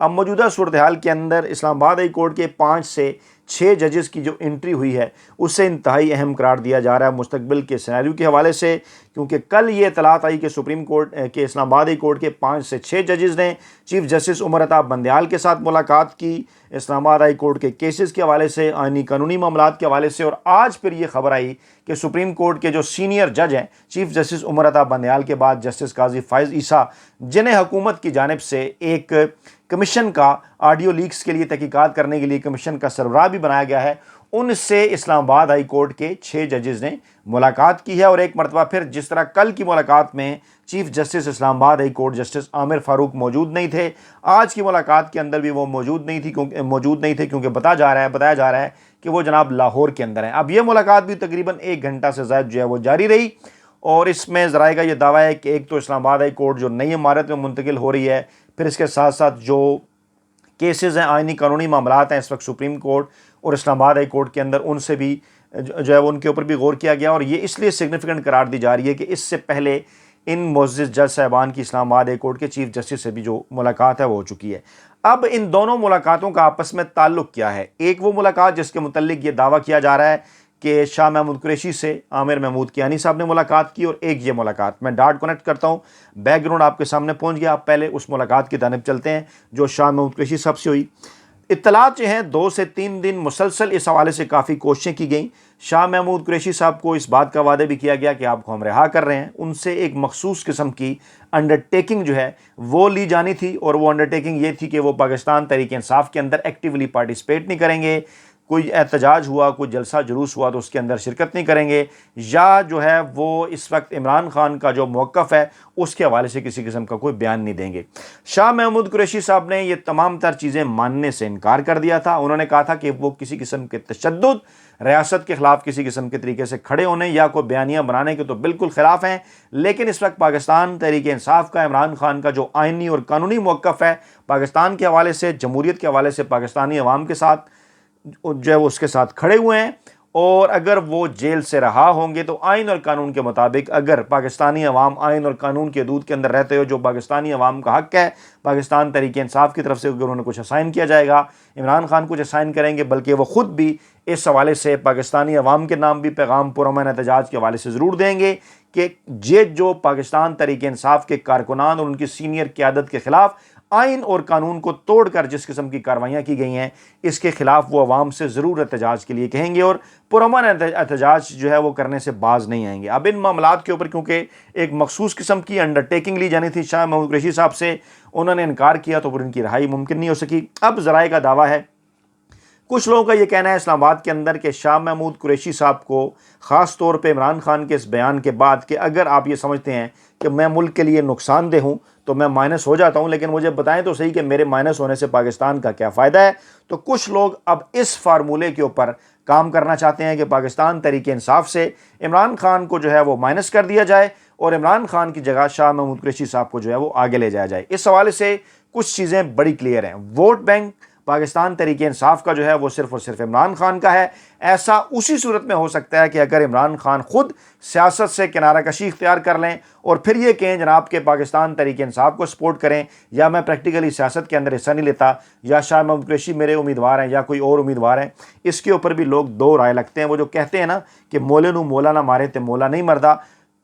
اب موجودہ صورتحال کے اندر اسلام آباد ہائی کورٹ کے 5 سے 6 ججز کی جو انٹری ہوئی ہے اسے انتہائی اہم قرار دیا جا رہا ہے مستقبل کے سیناریو کے حوالے سے، کیونکہ کل یہ اطلاعات آئی کہ سپریم کورٹ کے اسلام آباد ہائی کورٹ کے 5 سے 6 ججز نے چیف جسٹس عمر عطا بندیال کے ساتھ ملاقات کی اسلام آباد ہائی کورٹ کے کیسز کے حوالے سے، آئینی قانونی معاملات کے حوالے سے، اور آج پھر یہ خبر آئی کہ سپریم کورٹ کے جو سینئر جج ہیں چیف جسٹس عمر عطا بندیال کے بعد جسٹس قاضی فائز عیسیٰ، جنہیں حکومت کی جانب سے ایک کمیشن کا آڈیو لیکس کے لیے تحقیقات کرنے کے لیے کمیشن کا سربراہ بھی بنایا گیا ہے، ان سے اسلام آباد ہائی کورٹ کے 6 ججز نے ملاقات کی ہے۔ اور ایک مرتبہ پھر جس طرح کل کی ملاقات میں چیف جسٹس اسلام آباد ہائی کورٹ جسٹس عامر فاروق موجود نہیں تھے، آج کی ملاقات کے اندر بھی وہ موجود نہیں تھے کیونکہ بتایا جا رہا ہے کہ وہ جناب لاہور کے اندر ہیں۔ اب یہ ملاقات بھی تقریباً 1 گھنٹہ سے زائد جو ہے وہ جاری رہی، اور اس میں ذرائع کا یہ دعویٰ ہے کہ ایک تو اسلام آباد ہائی کورٹ جو نئی عمارت میں منتقل ہو رہی ہے، پھر اس کے ساتھ ساتھ جو کیسز ہیں، آئینی قانونی معاملات ہیں اس وقت سپریم کورٹ اور اسلام آباد ہائی کورٹ کے اندر، ان سے بھی جو ہے ان کے اوپر بھی غور کیا گیا، اور یہ اس لیے سگنیفیکنٹ قرار دی جا رہی ہے کہ اس سے پہلے ان معزز جج صاحبان کی اسلام آباد ہائی کورٹ کے چیف جسٹس سے بھی جو ملاقات ہے وہ ہو چکی ہے۔ اب ان دونوں ملاقاتوں کا آپس میں تعلق کیا ہے؟ ایک وہ ملاقات جس کے متعلق یہ دعویٰ کیا جا رہا ہے کہ شاہ محمود قریشی سے عامر محمود کیانی صاحب نے ملاقات کی، اور ایک یہ ملاقات، میں ڈاٹ کنیکٹ کرتا ہوں، بیک گراؤنڈ آپ کے سامنے پہنچ گیا، آپ پہلے اس ملاقات کی جانب چلتے ہیں جو شاہ محمود قریشی صاحب سے ہوئی۔ اطلاعات جو ہیں 2 سے 3 دن مسلسل اس حوالے سے کافی کوششیں کی گئیں، شاہ محمود قریشی صاحب کو اس بات کا وعدہ بھی کیا گیا کہ آپ کو ہم رہا کر رہے ہیں، ان سے ایک مخصوص قسم کی انڈرٹیکنگ جو ہے وہ لی جانی تھی، اور وہ انڈرٹیکنگ یہ تھی کہ وہ پاکستان تحریک انصاف کے اندر ایکٹیولی پارٹیسپیٹ نہیں کریں گے، کوئی احتجاج ہوا، کوئی جلسہ جلوس ہوا تو اس کے اندر شرکت نہیں کریں گے، یا جو ہے وہ اس وقت عمران خان کا جو موقف ہے اس کے حوالے سے کسی قسم کا کوئی بیان نہیں دیں گے۔ شاہ محمود قریشی صاحب نے یہ تمام تر چیزیں ماننے سے انکار کر دیا تھا، انہوں نے کہا تھا کہ وہ کسی قسم کے تشدد، ریاست کے خلاف کسی قسم کے طریقے سے کھڑے ہونے یا کوئی بیانیہ بنانے کے تو بالکل خلاف ہیں، لیکن اس وقت پاکستان تحریک انصاف کا، عمران خان کا جو آئینی اور قانونی موقف ہے پاکستان کے حوالے سے، جمہوریت کے حوالے سے، پاکستانی عوام کے ساتھ جو ہے وہ اس کے ساتھ کھڑے ہوئے ہیں، اور اگر وہ جیل سے رہا ہوں گے تو آئین اور قانون کے مطابق، اگر پاکستانی عوام آئین اور قانون کے حدود کے اندر رہتے ہو، جو پاکستانی عوام کا حق ہے، پاکستان تحریک انصاف کی طرف سے اگر انہیں کچھ اسائن کیا جائے گا، عمران خان کچھ اسائن کریں گے، بلکہ وہ خود بھی اس حوالے سے پاکستانی عوام کے نام بھی پیغام پرامن احتجاج کے حوالے سے ضرور دیں گے کہ یہ جو پاکستان تحریک انصاف کے کارکنان اور ان کی سینئر قیادت کے خلاف آئین اور قانون کو توڑ کر جس قسم کی کارروائیاں کی گئی ہیں، اس کے خلاف وہ عوام سے ضرور احتجاج کے لیے کہیں گے، اور پرامن احتجاج جو ہے وہ کرنے سے باز نہیں آئیں گے۔ اب ان معاملات کے اوپر کیونکہ ایک مخصوص قسم کی انڈرٹیکنگ لی جانی تھی شاہ محمود قریشی صاحب سے، انہوں نے انکار کیا تو پھر ان کی رہائی ممکن نہیں ہو سکی۔ اب ذرائع کا دعویٰ ہے، کچھ لوگوں کا یہ کہنا ہے اسلام آباد کے اندر کہ شاہ محمود قریشی صاحب کو خاص طور پہ عمران خان کے اس بیان کے بعد کہ اگر آپ یہ سمجھتے ہیں کہ میں ملک کے لیے نقصان دہ ہوں تو میں مائنس ہو جاتا ہوں، لیکن مجھے بتائیں تو صحیح کہ میرے مائنس ہونے سے پاکستان کا کیا فائدہ ہے۔ تو کچھ لوگ اب اس فارمولے کے اوپر کام کرنا چاہتے ہیں کہ پاکستان تحریک انصاف سے عمران خان کو جو ہے وہ مائنس کر دیا جائے، اور عمران خان کی جگہ شاہ محمود قریشی صاحب کو جو ہے وہ آگے لے جایا جائے۔ اس حوالے سے کچھ چیزیں بڑی کلیئر ہیں، ووٹ بینک پاکستان تحریک انصاف کا جو ہے وہ صرف اور صرف عمران خان کا ہے۔ ایسا اسی صورت میں ہو سکتا ہے کہ اگر عمران خان خود سیاست سے کنارہ کشی اختیار کر لیں اور پھر یہ کہیں جناب کہ پاکستان تحریک انصاف کو سپورٹ کریں، یا میں پریکٹیکلی سیاست کے اندر حصہ نہیں لیتا، یا شاہ محمود قریشی میرے امیدوار ہیں یا کوئی اور امیدوار ہیں، اس کے اوپر بھی لوگ دو رائے لگتے ہیں۔ وہ جو کہتے ہیں نا کہ مولے نو مولا نہ مارے تے مولا نہیں مردہ،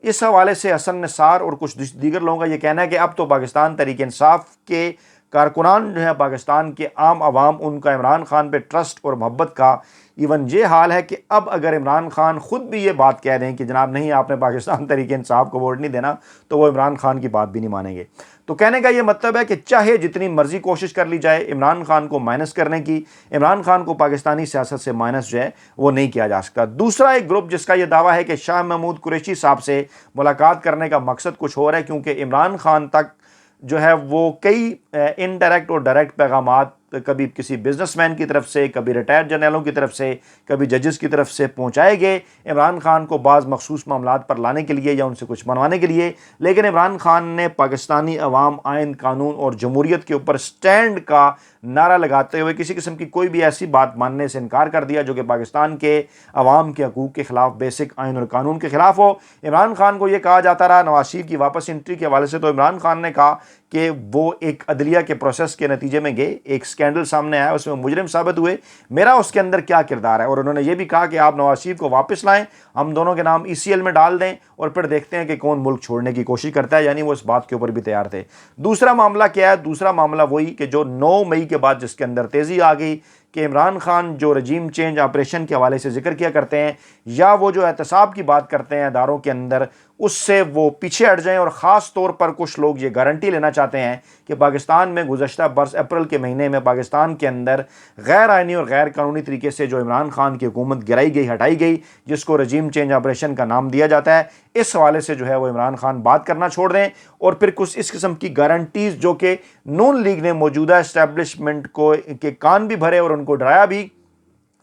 اس حوالے سے حسن نثار اور کچھ دیگر لوگوں کا یہ کہنا ہے کہ اب تو پاکستان تحریک انصاف کے کارکنان جو ہے، پاکستان کے عام عوام، ان کا عمران خان پہ ٹرسٹ اور محبت کا ایون یہ حال ہے کہ اب اگر عمران خان خود بھی یہ بات کہہ دیں کہ جناب نہیں آپ نے پاکستان تحریک انصاف کو ووٹ نہیں دینا، تو وہ عمران خان کی بات بھی نہیں مانیں گے۔ تو کہنے کا یہ مطلب ہے کہ چاہے جتنی مرضی کوشش کر لی جائے عمران خان کو مائنس کرنے کی، عمران خان کو پاکستانی سیاست سے مائنس جو ہے وہ نہیں کیا جا سکتا۔ دوسرا ایک گروپ جس کا یہ دعویٰ ہے کہ شاہ محمود قریشی صاحب سے ملاقات کرنے کا مقصد کچھ اور ہے، کیونکہ عمران خان تک جو ہے وہ کئی انڈائریکٹ اور ڈائریکٹ پیغامات کبھی کسی بزنس مین کی طرف سے، کبھی ریٹائرڈ جرنیلوں کی طرف سے، کبھی ججز کی طرف سے پہنچائے گئے عمران خان کو بعض مخصوص معاملات پر لانے کے لیے یا ان سے کچھ منوانے کے لیے، لیکن عمران خان نے پاکستانی عوام، آئین، قانون اور جمہوریت کے اوپر سٹینڈ کا نعرہ لگاتے ہوئے کسی قسم کی کوئی بھی ایسی بات ماننے سے انکار کر دیا جو کہ پاکستان کے عوام کے حقوق کے خلاف، بیسک آئین اور قانون کے خلاف ہو۔ عمران خان کو یہ کہا جاتا رہا، نواز شریف کی واپس انٹری کے حوالے سے تو عمران خان نے کہا کہ وہ ایک عدلیہ کے پروسیس کے نتیجے میں گئے، ایک سکینڈل سامنے آیا، اس میں مجرم ثابت ہوئے، میرا اس کے اندر کیا کردار ہے، اور انہوں نے یہ بھی کہا کہ آپ نواز شریف کو واپس لائیں، ہم دونوں کے نام ECL میں ڈال دیں اور پھر دیکھتے ہیں کہ کون ملک چھوڑنے کی کوشش کرتا ہے، یعنی وہ اس بات کے اوپر بھی تیار تھے۔ دوسرا معاملہ کیا ہے؟ دوسرا معاملہ وہی کہ جو 9 مئی کے بعد جس کے اندر تیزی آ گئی کہ عمران خان جو رجیم چینج آپریشن کے حوالے سے ذکر کیا کرتے ہیں یا وہ جو احتساب کی بات کرتے ہیں اداروں کے اندر، اس سے وہ پیچھے ہٹ جائیں، اور خاص طور پر کچھ لوگ یہ گارنٹی لینا چاہتے ہیں کہ پاکستان میں گزشتہ برس اپریل کے مہینے میں پاکستان کے اندر غیر آئینی اور غیر قانونی طریقے سے جو عمران خان کی حکومت گرائی گئی، ہٹائی گئی، جس کو رجیم چینج آپریشن کا نام دیا جاتا ہے، اس حوالے سے جو ہے وہ عمران خان بات کرنا چھوڑ دیں، اور پھر کچھ اس قسم کی گارنٹیز جو کہ نون لیگ نے موجودہ اسٹیبلشمنٹ کو کے کان بھی بھرے اور ان کو ڈرایا بھی۔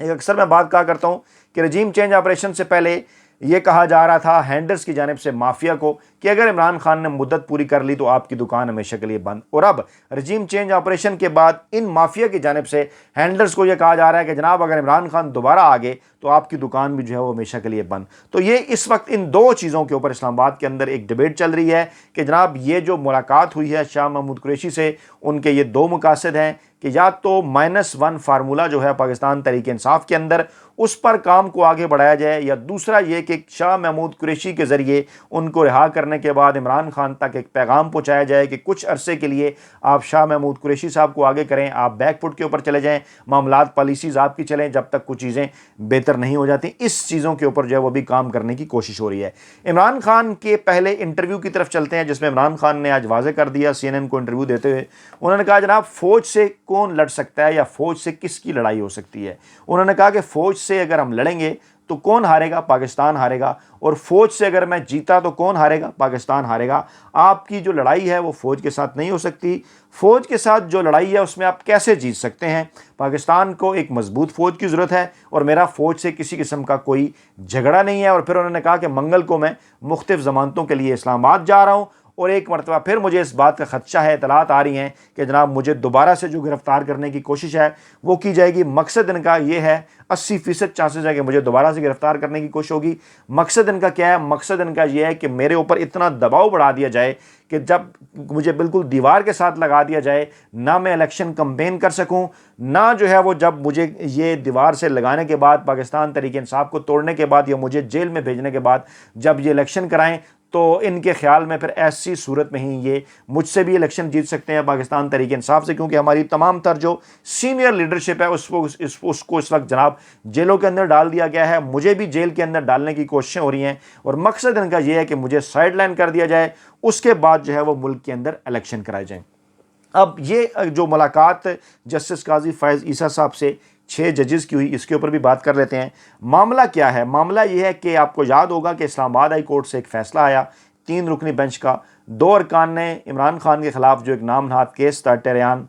ایک اکثر میں بات کہا کرتا ہوں کہ رجیم چینج آپریشن سے پہلے یہ کہا جا رہا تھا ہینڈلز کی جانب سے مافیا کو کہ اگر عمران خان نے مدت پوری کر لی تو آپ کی دکان ہمیشہ کے لیے بند، اور اب رجیم چینج آپریشن کے بعد ان مافیا کی جانب سے ہینڈلز کو یہ کہا جا رہا ہے کہ جناب اگر عمران خان دوبارہ آگے تو آپ کی دکان بھی جو ہے وہ ہمیشہ کے لیے بند۔ تو یہ اس وقت ان دو چیزوں کے اوپر اسلام آباد کے اندر ایک ڈیبیٹ چل رہی ہے کہ جناب یہ جو ملاقات ہوئی ہے شاہ محمود قریشی سے، ان کے یہ دو مقاصد ہیں کہ یا تو -1 فارمولہ جو ہے پاکستان تحریک انصاف کے اندر اس پر کام کو آگے بڑھایا جائے، یا دوسرا یہ کہ شاہ محمود قریشی کے ذریعے ان کو رہا کرنے کے بعد عمران خان تک ایک پیغام پہنچایا جائے کہ کچھ عرصے کے لیے آپ شاہ محمود قریشی صاحب کو آگے کریں، آپ بیک فٹ کے اوپر چلے جائیں، معاملات پالیسیز آپ کی چلیں جب تک کچھ چیزیں بہتر نہیں ہو جاتی۔ اس چیزوں کے اوپر جو ہے وہ بھی کام کرنے کی کوشش ہو رہی ہے۔ عمران خان کے پہلے انٹرویو کی طرف چلتے ہیں، جس میں عمران خان نے آج واضح کر دیا CNN کو انٹرویو دیتے ہوئے، انہوں نے کہا جناب فوج سے کون لڑ سکتا ہے یا فوج سے کس کی لڑائی ہو سکتی ہے؟ انہوں نے کہا کہ فوج سے اگر ہم لڑیں گے تو کون ہارے گا؟ پاکستان ہارے گا، اور فوج سے اگر میں جیتا تو کون ہارے گا؟ پاکستان ہارے گا۔ آپ کی جو لڑائی ہے وہ فوج کے ساتھ نہیں ہو سکتی، فوج کے ساتھ جو لڑائی ہے اس میں آپ کیسے جیت سکتے ہیں؟ پاکستان کو ایک مضبوط فوج کی ضرورت ہے، اور میرا فوج سے کسی قسم کا کوئی جھگڑا نہیں ہے۔ اور پھر انہوں نے کہا کہ منگل کو میں مختلف ضمانتوں کے لیے اسلام آباد جا رہا ہوں، اور ایک مرتبہ پھر مجھے اس بات کا خدشہ ہے، اطلاعات آ رہی ہیں کہ جناب مجھے دوبارہ سے جو گرفتار کرنے کی کوشش ہے وہ کی جائے گی۔ مقصد ان کا یہ ہے، 80% چانسز ہے کہ مجھے دوبارہ سے گرفتار کرنے کی کوشش ہوگی۔ مقصد ان کا کیا ہے؟ مقصد ان کا یہ ہے کہ میرے اوپر اتنا دباؤ بڑھا دیا جائے کہ جب مجھے بالکل دیوار کے ساتھ لگا دیا جائے، نہ میں الیکشن کمپین کر سکوں، نہ جو ہے وہ جب مجھے یہ دیوار سے لگانے کے بعد، پاکستان تحریک انصاف کو توڑنے کے بعد یا مجھے جیل میں بھیجنے کے بعد جب یہ الیکشن کرائیں تو ان کے خیال میں پھر ایسی صورت میں ہی یہ مجھ سے بھی الیکشن جیت سکتے ہیں پاکستان تحریک انصاف سے، کیونکہ ہماری تمام تر جو سینئر لیڈرشپ ہے اس کو اس وقت جناب جیلوں کے اندر ڈال دیا گیا ہے، مجھے بھی جیل کے اندر ڈالنے کی کوششیں ہو رہی ہیں، اور مقصد ان کا یہ ہے کہ مجھے سائیڈ لائن کر دیا جائے، اس کے بعد جو ہے وہ ملک کے اندر الیکشن کرائے جائیں۔ اب یہ جو ملاقات جسٹس قاضی فائز عیسیٰ صاحب سے 6 ججز کی ہوئی، اس کے اوپر بھی بات کر لیتے ہیں۔ معاملہ کیا ہے؟ معاملہ یہ ہے کہ آپ کو یاد ہوگا کہ اسلام آباد ہائی کورٹ سے ایک فیصلہ آیا 3 رکنی بینچ کا، 2 ارکان نے عمران خان کے خلاف جو ایک نام نہاد کیس تھا ٹیریان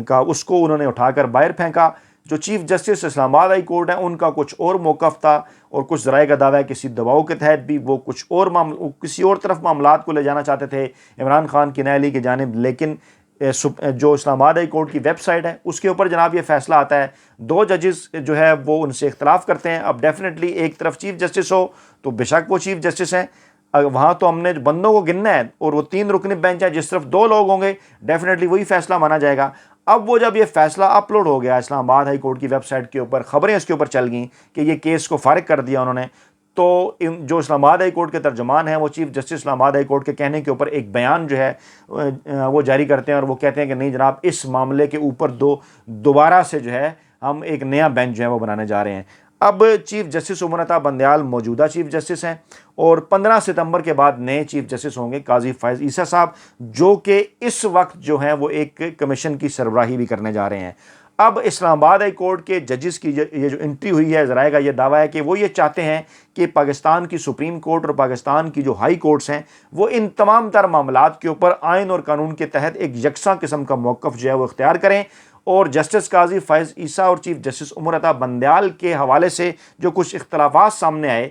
کا، اس کو انہوں نے اٹھا کر باہر پھینکا۔ جو چیف جسٹس اسلام آباد ہائی کورٹ ہیں ان کا کچھ اور موقف تھا، اور کچھ ذرائع کا دعویٰ ہے کسی دباؤ کے تحت بھی وہ کسی اور طرف معاملات کو لے جانا چاہتے تھے عمران خان کی نااہلی کی جانب، لیکن جو اسلام آباد ہائی کورٹ کی ویب سائٹ ہے اس کے اوپر جناب یہ فیصلہ آتا ہے۔ 2 ججز جو ہے وہ ان سے اختلاف کرتے ہیں۔ اب ڈیفینیٹلی ایک طرف چیف جسٹس ہو تو بے شک وہ چیف جسٹس ہیں، وہاں تو ہم نے بندوں کو گننا ہے، اور وہ 3 رکنی بینچ ہے، جس طرف 2 لوگ ہوں گے ڈیفینیٹلی وہی فیصلہ مانا جائے گا۔ اب وہ جب یہ فیصلہ اپلوڈ ہو گیا اسلام آباد ہائی کورٹ کی ویب سائٹ کے اوپر، خبریں اس کے اوپر چل گئیں کہ یہ کیس کو فارغ کر دیا انہوں نے، تو جو اسلام آباد ہائی کورٹ کے ترجمان ہیں وہ چیف جسٹس اسلام آباد ہائی کورٹ کے کہنے کے اوپر ایک بیان جو ہے وہ جاری کرتے ہیں، اور وہ کہتے ہیں کہ نہیں جناب اس معاملے کے اوپر دوبارہ سے جو ہے ہم ایک نیا بینچ جو ہے وہ بنانے جا رہے ہیں۔ اب چیف جسٹس عمر عطا بندیال موجودہ چیف جسٹس ہیں، اور 15 ستمبر کے بعد نئے چیف جسٹس ہوں گے قاضی فائز عیسیٰ صاحب، جو کہ اس وقت جو ہیں وہ ایک کمیشن کی سربراہی بھی کرنے جا رہے ہیں۔ اب اسلام آباد ہائی کورٹ کے ججز کی یہ جو انٹری ہوئی ہے، ذرائع کا یہ دعویٰ ہے کہ وہ یہ چاہتے ہیں کہ پاکستان کی سپریم کورٹ اور پاکستان کی جو ہائی کورٹس ہیں وہ ان تمام تر معاملات کے اوپر آئین اور قانون کے تحت ایک یکساں قسم کا موقف جو ہے وہ اختیار کریں، اور جسٹس قاضی فیض عیسیٰ اور چیف جسٹس عمر عطا بندیال کے حوالے سے جو کچھ اختلافات سامنے آئے.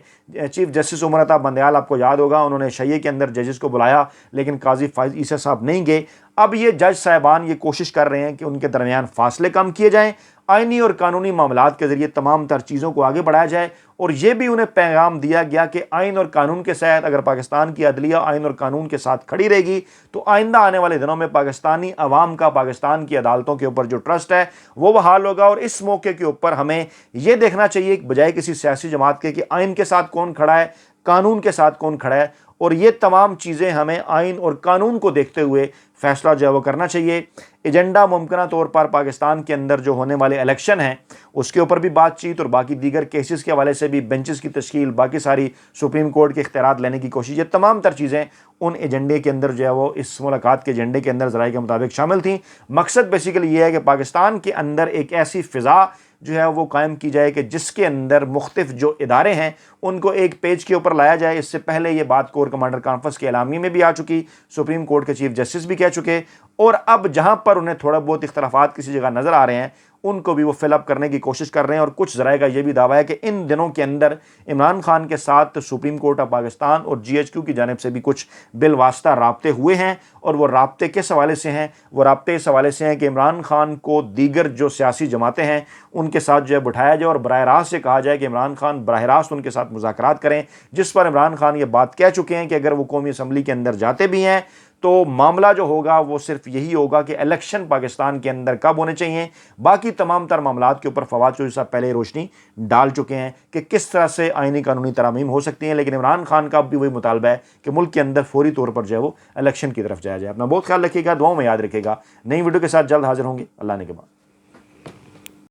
چیف جسٹس عمر عطا بندیال آپ کو یاد ہوگا انہوں نے شیعہ کے اندر ججز کو بلایا لیکن قاضی فیض عیسیٰ صاحب نہیں گئے. اب یہ جج صاحبان یہ کوشش کر رہے ہیں کہ ان کے درمیان فاصلے کم کیے جائیں, آئینی اور قانونی معاملات کے ذریعے تمام تر چیزوں کو آگے بڑھایا جائے, اور یہ بھی انہیں پیغام دیا گیا کہ آئین اور قانون کے ساتھ اگر پاکستان کی عدلیہ آئین اور قانون کے ساتھ کھڑی رہے گی تو آئندہ آنے والے دنوں میں پاکستانی عوام کا پاکستان کی عدالتوں کے اوپر جو ٹرسٹ ہے وہ بحال ہوگا. اور اس موقع کے اوپر ہمیں یہ دیکھنا چاہیے بجائے کسی سیاسی جماعت کے کہ آئین کے ساتھ کون کھڑا ہے, قانون کے ساتھ کون کھڑا ہے, اور یہ تمام چیزیں ہمیں آئین اور قانون کو دیکھتے ہوئے فیصلہ جو ہے وہ کرنا چاہیے. ایجنڈا ممکنہ طور پر پاکستان کے اندر جو ہونے والے الیکشن ہیں اس کے اوپر بھی بات چیت, اور باقی دیگر کیسز کے حوالے سے بھی بینچز کی تشکیل, باقی ساری سپریم کورٹ کے اختیارات لینے کی کوشش, یہ تمام تر چیزیں ان ایجنڈے کے اندر جو ہے وہ اس ملاقات کے ایجنڈے کے اندر ذرائع کے مطابق شامل تھیں. مقصد بیسیکلی یہ ہے کہ پاکستان کے اندر ایک ایسی فضا جو ہے وہ قائم کی جائے کہ جس کے اندر مختلف جو ادارے ہیں ان کو ایک پیج کے اوپر لایا جائے. اس سے پہلے یہ بات کور کمانڈر کانفرنس کے اعلامیے میں بھی آ چکی, سپریم کورٹ کے چیف جسٹس بھی کہہ چکے, اور اب جہاں پر انہیں تھوڑا بہت اختلافات کسی جگہ نظر آ رہے ہیں ان کو بھی وہ فل اپ کرنے کی کوشش کر رہے ہیں. اور کچھ ذرائع کا یہ بھی دعویٰ ہے کہ ان دنوں کے اندر عمران خان کے ساتھ سپریم کورٹ آف پاکستان اور GHQ کی جانب سے بھی کچھ بالواسطہ رابطے ہوئے ہیں, اور وہ رابطے کس حوالے سے ہیں؟ وہ رابطے اس حوالے سے ہیں کہ عمران خان کو دیگر جو سیاسی جماعتیں ہیں ان کے ساتھ جو ہے بٹھایا جائے اور براہ راست سے کہا جائے کہ عمران خان براہ راست ان کے ساتھ مذاکرات کریں, جس پر عمران خان یہ بات کہہ چکے ہیں کہ اگر وہ قومی اسمبلی کے اندر جاتے بھی ہیں تو معاملہ جو ہوگا وہ صرف یہی ہوگا کہ الیکشن پاکستان کے اندر کب ہونے چاہیے. باقی تمام تر معاملات کے اوپر فواد چودھری صاحب پہلے روشنی ڈال چکے ہیں کہ کس طرح سے آئینی قانونی ترامیم ہو سکتی ہیں, لیکن عمران خان کا بھی وہی مطالبہ ہے کہ ملک کے اندر فوری طور پر جو ہے وہ الیکشن کی طرف جایا جائے. اپنا بہت خیال رکھیے گا, دعاؤں میں یاد رکھیے گا. نئی ویڈیو کے ساتھ جلد حاضر ہوں گے. اللہ نے کے بعد.